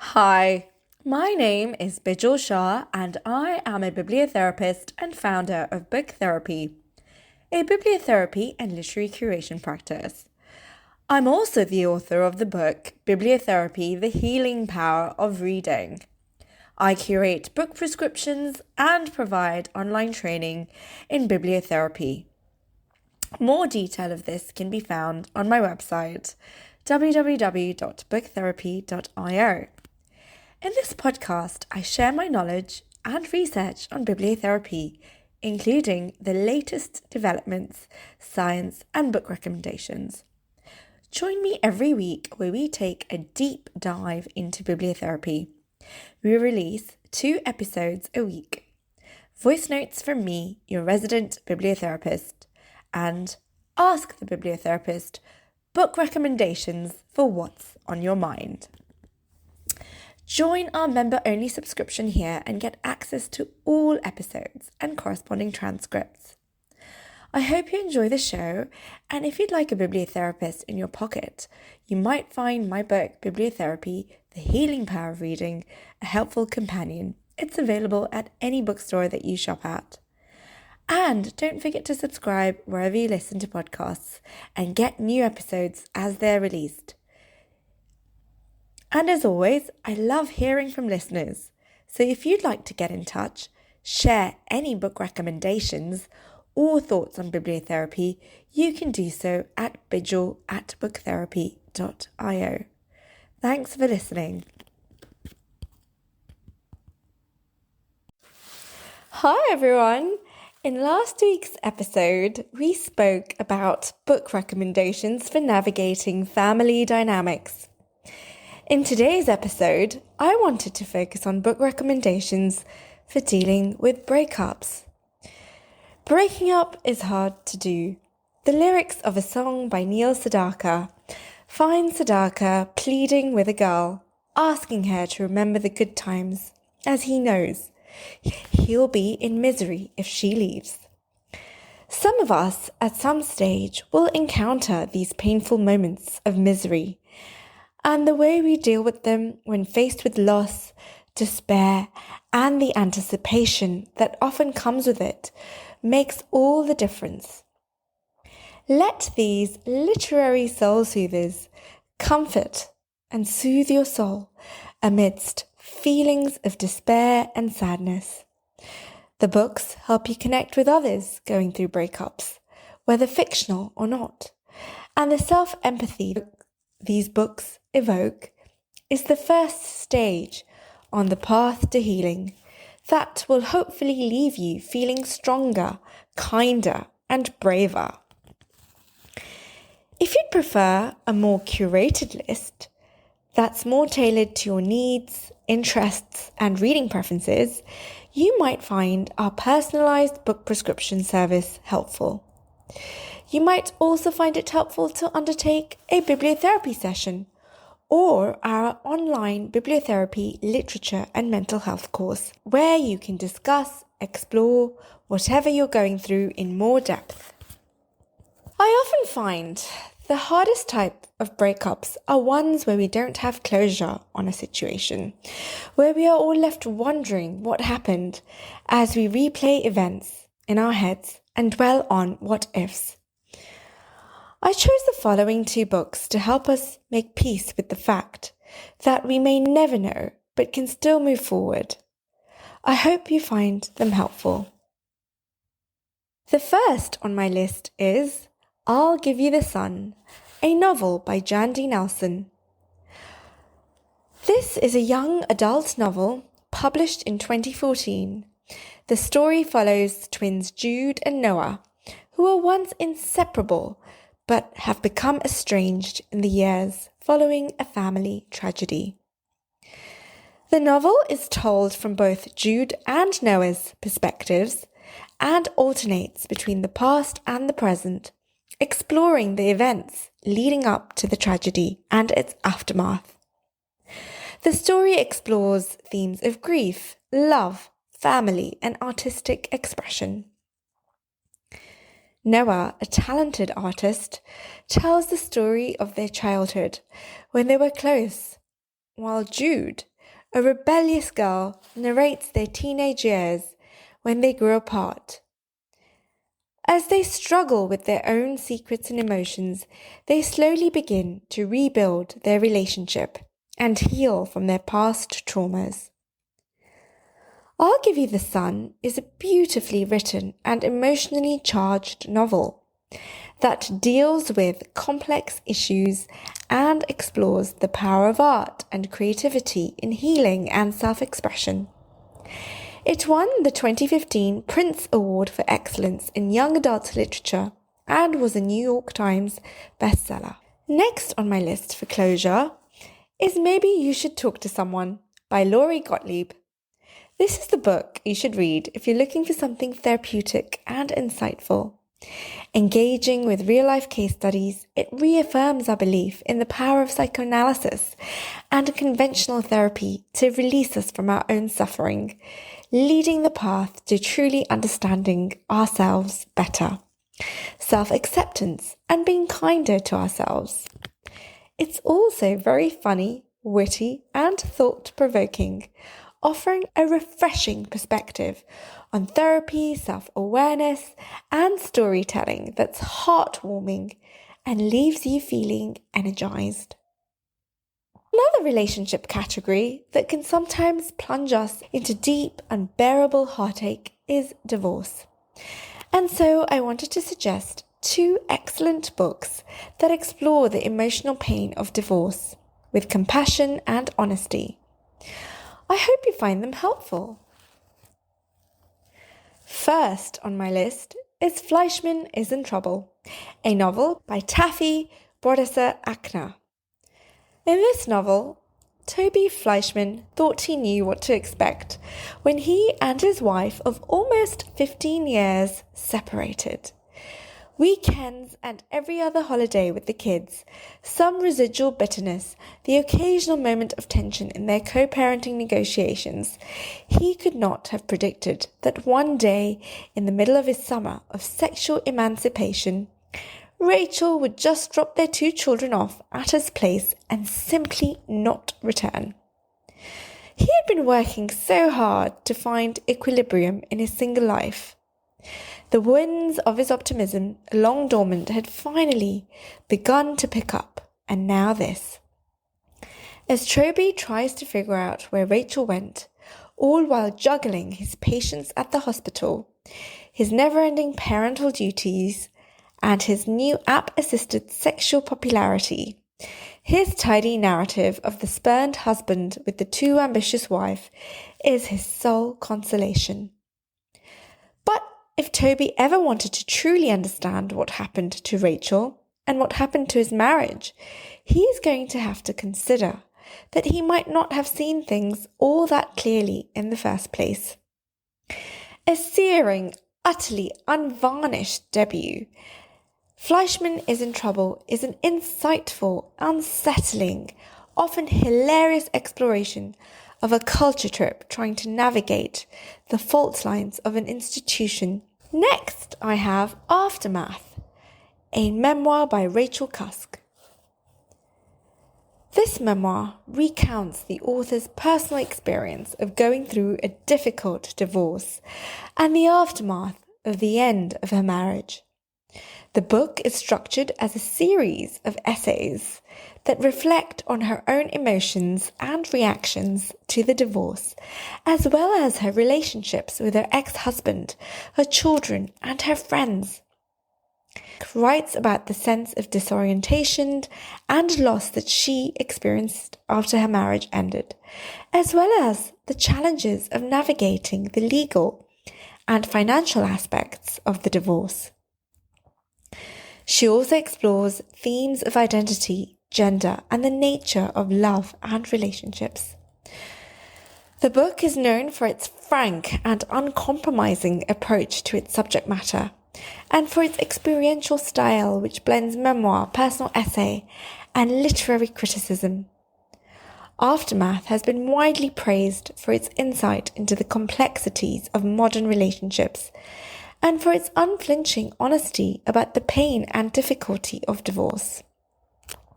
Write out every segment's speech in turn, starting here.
Hi, my name is Bijal Shah and I am a bibliotherapist and founder of Book Therapy, a bibliotherapy and literary curation practice. I'm also the author of the book Bibliotherapy, The Healing Power of Reading. I curate book prescriptions and provide online training in bibliotherapy. More detail of this can be found on my website, www.booktherapy.io. In this podcast, I share my knowledge and research on bibliotherapy, including the latest developments, science, and book recommendations. Join me every week where we take a deep dive into bibliotherapy. We release 2 episodes a week. Voice notes from me, your resident bibliotherapist, and Ask the Bibliotherapist, book recommendations for what's on your mind. Join our member-only subscription here and get access to all episodes and corresponding transcripts. I hope you enjoy the show, and if you'd like a bibliotherapist in your pocket, you might find my book, Bibliotherapy, The Healing Power of Reading, a helpful companion. It's available at any bookstore that you shop at. And don't forget to subscribe wherever you listen to podcasts and get new episodes as they're released. And as always, I love hearing from listeners. So if you'd like to get in touch, share any book recommendations or thoughts on bibliotherapy, you can do so at bijal@booktherapy.io. Thanks for listening. Hi everyone! In last week's episode, we spoke about book recommendations for navigating family dynamics. In today's episode, I wanted to focus on book recommendations for dealing with breakups. Breaking up is hard to do. The lyrics of a song by Neil Sedaka find Sedaka pleading with a girl, asking her to remember the good times, as he knows he'll be in misery if she leaves. Some of us at some stage will encounter these painful moments of misery, and the way we deal with them when faced with loss, despair, and the anticipation that often comes with it makes all the difference. Let these literary soul soothers comfort and soothe your soul amidst feelings of despair and sadness. The books help you connect with others going through breakups, whether fictional or not, and the self-empathy these books evoke is the first stage on the path to healing that will hopefully leave you feeling stronger, kinder, and braver. If you'd prefer a more curated list that's more tailored to your needs, interests, and reading preferences, you might find our personalized book prescription service helpful. You might also find it helpful to undertake a bibliotherapy session or our online bibliotherapy literature and mental health course, where you can discuss, explore whatever you're going through in more depth. I often find the hardest type of breakups are ones where we don't have closure on a situation, where we are all left wondering what happened as we replay events in our heads and dwell on what ifs. I chose the following 2 books to help us make peace with the fact that we may never know but can still move forward. I hope you find them helpful. The first on my list is I'll Give You the Sun, a novel by Jandy Nelson. This is a young adult novel published in 2014. The story follows twins Jude and Noah, who were once inseparable but have become estranged in the years following a family tragedy. The novel is told from both Jude and Noah's perspectives and alternates between the past and the present, exploring the events leading up to the tragedy and its aftermath. The story explores themes of grief, love, family, and artistic expression. Noah, a talented artist, tells the story of their childhood when they were close, while Jude, a rebellious girl, narrates their teenage years when they grew apart. As they struggle with their own secrets and emotions, they slowly begin to rebuild their relationship and heal from their past traumas. I'll Give You the Sun is a beautifully written and emotionally charged novel that deals with complex issues and explores the power of art and creativity in healing and self-expression. It won the 2015 Prince Award for Excellence in Young Adult Literature and was a New York Times bestseller. Next on my list for closure is Maybe You Should Talk to Someone by Laurie Gottlieb. This is the book you should read if you're looking for something therapeutic and insightful. Engaging with real-life case studies, it reaffirms our belief in the power of psychoanalysis and conventional therapy to release us from our own suffering, leading the path to truly understanding ourselves better, self-acceptance, and being kinder to ourselves. It's also very funny, witty, and thought-provoking, offering a refreshing perspective on therapy, self-awareness, and storytelling that's heartwarming and leaves you feeling energized. Another relationship category that can sometimes plunge us into deep, unbearable heartache is divorce. And so I wanted to suggest 2 excellent books that explore the emotional pain of divorce with compassion and honesty. I hope you find them helpful. First on my list is Fleischman is in Trouble, a novel by Taffy Brodesser-Akner. In this novel, Toby Fleischman thought he knew what to expect when he and his wife of almost 15 years separated. Weekends and every other holiday with the kids, some residual bitterness, the occasional moment of tension in their co-parenting negotiations, he could not have predicted that one day, in the middle of his summer of sexual emancipation, Rachel would just drop their 2 children off at his place and simply not return. He had been working so hard to find equilibrium in his single life. The winds of his optimism, long dormant, had finally begun to pick up, and now this. As Toby tries to figure out where Rachel went, all while juggling his patients at the hospital, his never-ending parental duties, and his new app-assisted sexual popularity, his tidy narrative of the spurned husband with the too ambitious wife is his sole consolation. But if Toby ever wanted to truly understand what happened to Rachel and what happened to his marriage, he is going to have to consider that he might not have seen things all that clearly in the first place. A searing, utterly unvarnished debut, Fleischman is in Trouble is an insightful, unsettling, often hilarious exploration of a culture trip trying to navigate the fault lines of an institution. Next, I have Aftermath, a memoir by Rachel Cusk. This memoir recounts the author's personal experience of going through a difficult divorce and the aftermath of the end of her marriage. The book is structured as a series of essays that reflect on her own emotions and reactions to the divorce, as well as her relationships with her ex-husband, her children, and her friends. Writes about the sense of disorientation and loss that she experienced after her marriage ended, as well as the challenges of navigating the legal and financial aspects of the divorce. She also explores themes of identity, gender, and the nature of love and relationships. The book is known for its frank and uncompromising approach to its subject matter, and for its experiential style which blends memoir, personal essay, and literary criticism. Aftermath has been widely praised for its insight into the complexities of modern relationships, and for its unflinching honesty about the pain and difficulty of divorce.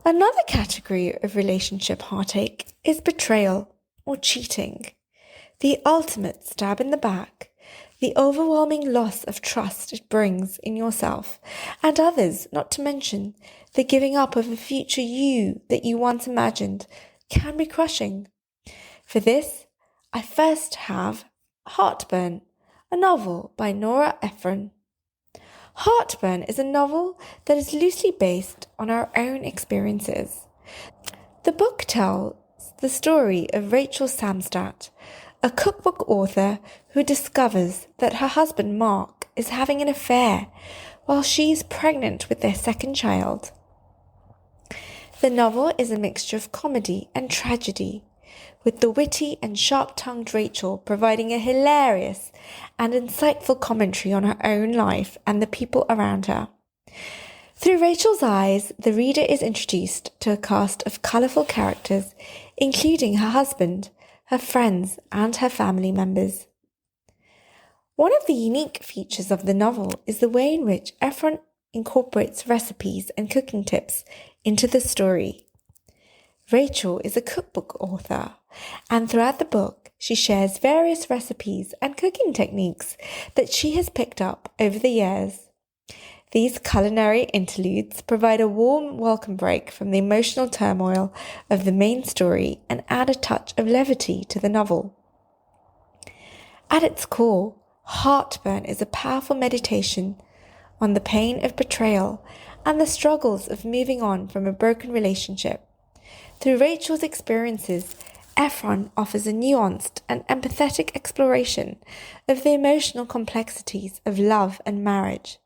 Another category of relationship heartache is betrayal, or cheating. The ultimate stab in the back, the overwhelming loss of trust it brings in yourself and others, not to mention the giving up of a future you that you once imagined, can be crushing. For this, I first have Heartburn, a novel by Nora Ephron. Heartburn is a novel that is loosely based on our own experiences. The book tells the story of Rachel Samstadt, a cookbook author who discovers that her husband Mark is having an affair while she is pregnant with their second child. The novel is a mixture of comedy and tragedy, with the witty and sharp-tongued Rachel providing a hilarious and insightful commentary on her own life and the people around her. Through Rachel's eyes, the reader is introduced to a cast of colourful characters, including her husband, her friends, and her family members. One of the unique features of the novel is the way in which Ephron incorporates recipes and cooking tips into the story. Rachel is a cookbook author, and throughout the book, she shares various recipes and cooking techniques that she has picked up over the years. These culinary interludes provide a warm welcome break from the emotional turmoil of the main story and add a touch of levity to the novel. At its core, Heartburn is a powerful meditation on the pain of betrayal and the struggles of moving on from a broken relationship. Through Rachel's experiences, Ephron offers a nuanced and empathetic exploration of the emotional complexities of love and marriage.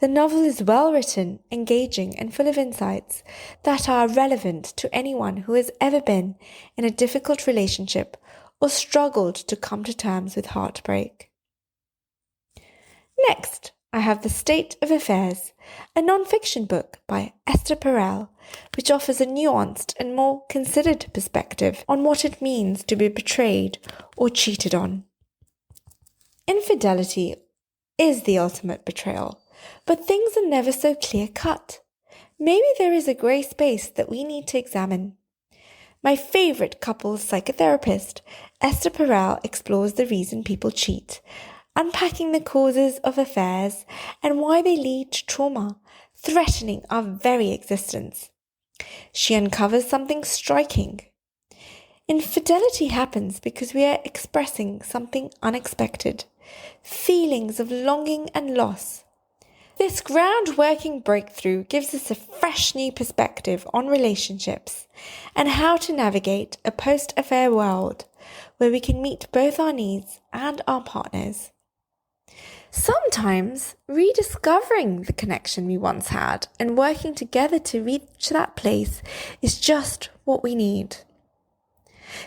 The novel is well written, engaging, and full of insights that are relevant to anyone who has ever been in a difficult relationship or struggled to come to terms with heartbreak. Next, I have The State of Affairs, a non-fiction book by Esther Perel, which offers a nuanced and more considered perspective on what it means to be betrayed or cheated on. Infidelity is the ultimate betrayal, but things are never so clear-cut. Maybe there is a grey space that we need to examine. My favourite couples psychotherapist, Esther Perel, explores the reason people cheat, unpacking the causes of affairs and why they lead to trauma, threatening our very existence. She uncovers something striking. Infidelity happens because we are expressing something unexpected, feelings of longing and loss. This groundworking breakthrough gives us a fresh new perspective on relationships and how to navigate a post-affair world where we can meet both our needs and our partners. Sometimes rediscovering the connection we once had and working together to reach that place is just what we need.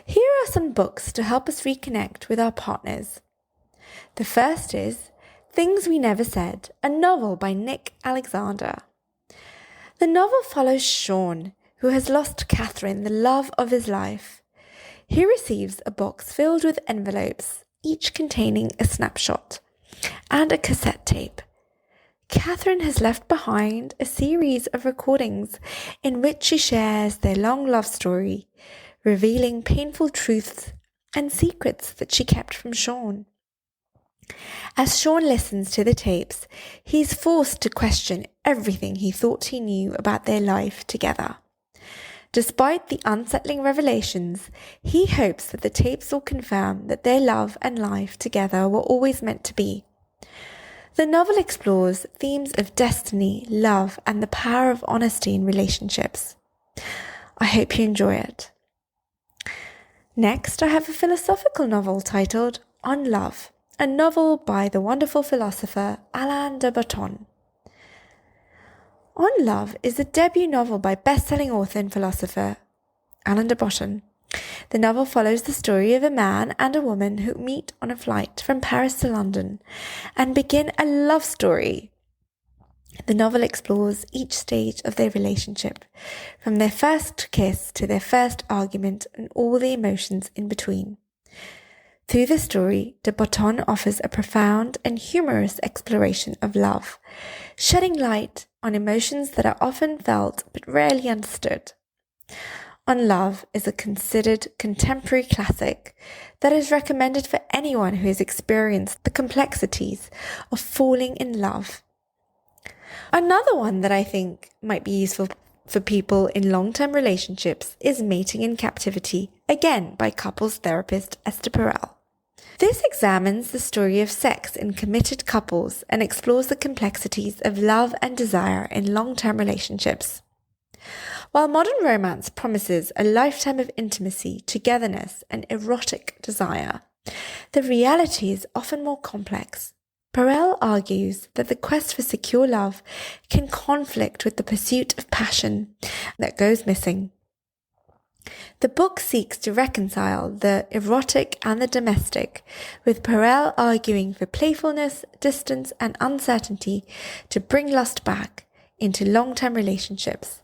Here are some books to help us reconnect with our partners. The first is Things We Never Said, a novel by Nick Alexander. The novel follows Sean, who has lost Catherine, the love of his life. He receives a box filled with envelopes, each containing a snapshot and a cassette tape. Catherine has left behind a series of recordings in which she shares their long love story, revealing painful truths and secrets that she kept from Sean. As Sean listens to the tapes, he is forced to question everything he thought he knew about their life together. Despite the unsettling revelations, he hopes that the tapes will confirm that their love and life together were always meant to be. The novel explores themes of destiny, love, and the power of honesty in relationships. I hope you enjoy it. Next, I have a philosophical novel titled On Love, a novel by the wonderful philosopher Alain de Botton. On Love is a debut novel by best-selling author and philosopher Alain de Botton. The novel follows the story of a man and a woman who meet on a flight from Paris to London and begin a love story. The novel explores each stage of their relationship, from their first kiss to their first argument and all the emotions in between. Through the story, de Botton offers a profound and humorous exploration of love, shedding light on emotions that are often felt but rarely understood. on Love is a considered contemporary classic that is recommended for anyone who has experienced the complexities of falling in love. Another one that I think might be useful for people in long-term relationships is Mating in Captivity, again by couples therapist Esther Perel. This examines the story of sex in committed couples and explores the complexities of love and desire in long-term relationships. While modern romance promises a lifetime of intimacy, togetherness, and erotic desire, the reality is often more complex. Perel argues that the quest for secure love can conflict with the pursuit of passion that goes missing. The book seeks to reconcile the erotic and the domestic, with Perel arguing for playfulness, distance, and uncertainty to bring lust back into long-term relationships.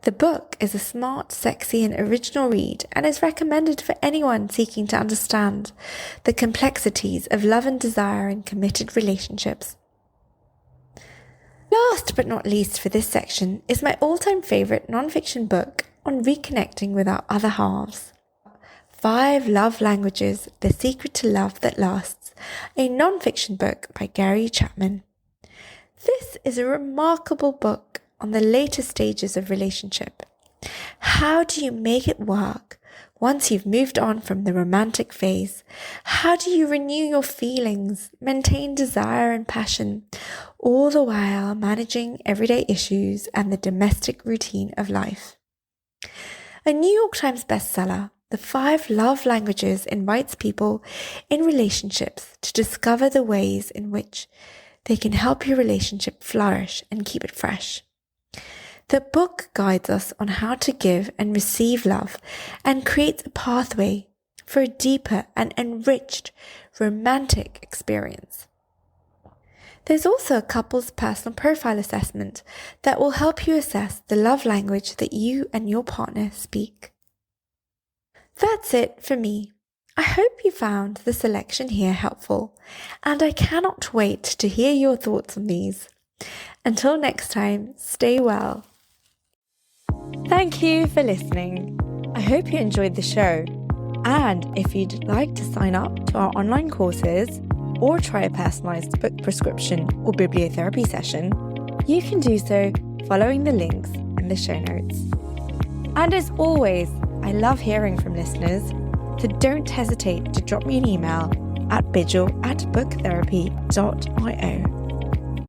The book is a smart, sexy, and original read and is recommended for anyone seeking to understand the complexities of love and desire in committed relationships. Last but not least for this section is my all-time favourite non-fiction book on reconnecting with our other halves. 5 Love Languages, The Secret to Love That Lasts, a non-fiction book by Gary Chapman. This is a remarkable book on the later stages of relationship. How do you make it work once you've moved on from the romantic phase? How do you renew your feelings, maintain desire and passion, all the while managing everyday issues and the domestic routine of life? A New York Times bestseller, The 5 Love Languages invites people in relationships to discover the ways in which they can help your relationship flourish and keep it fresh. The book guides us on how to give and receive love and creates a pathway for a deeper and enriched romantic experience. There's also a couple's personal profile assessment that will help you assess the love language that you and your partner speak. That's it for me. I hope you found the selection here helpful, and I cannot wait to hear your thoughts on these. Until next time, stay well. Thank you for listening. I hope you enjoyed the show. And if you'd like to sign up to our online courses or try a personalized book prescription or bibliotherapy session, you can do so following the links in the show notes. And as always, I love hearing from listeners, so don't hesitate to drop me an email at bidgel@booktherapy.io.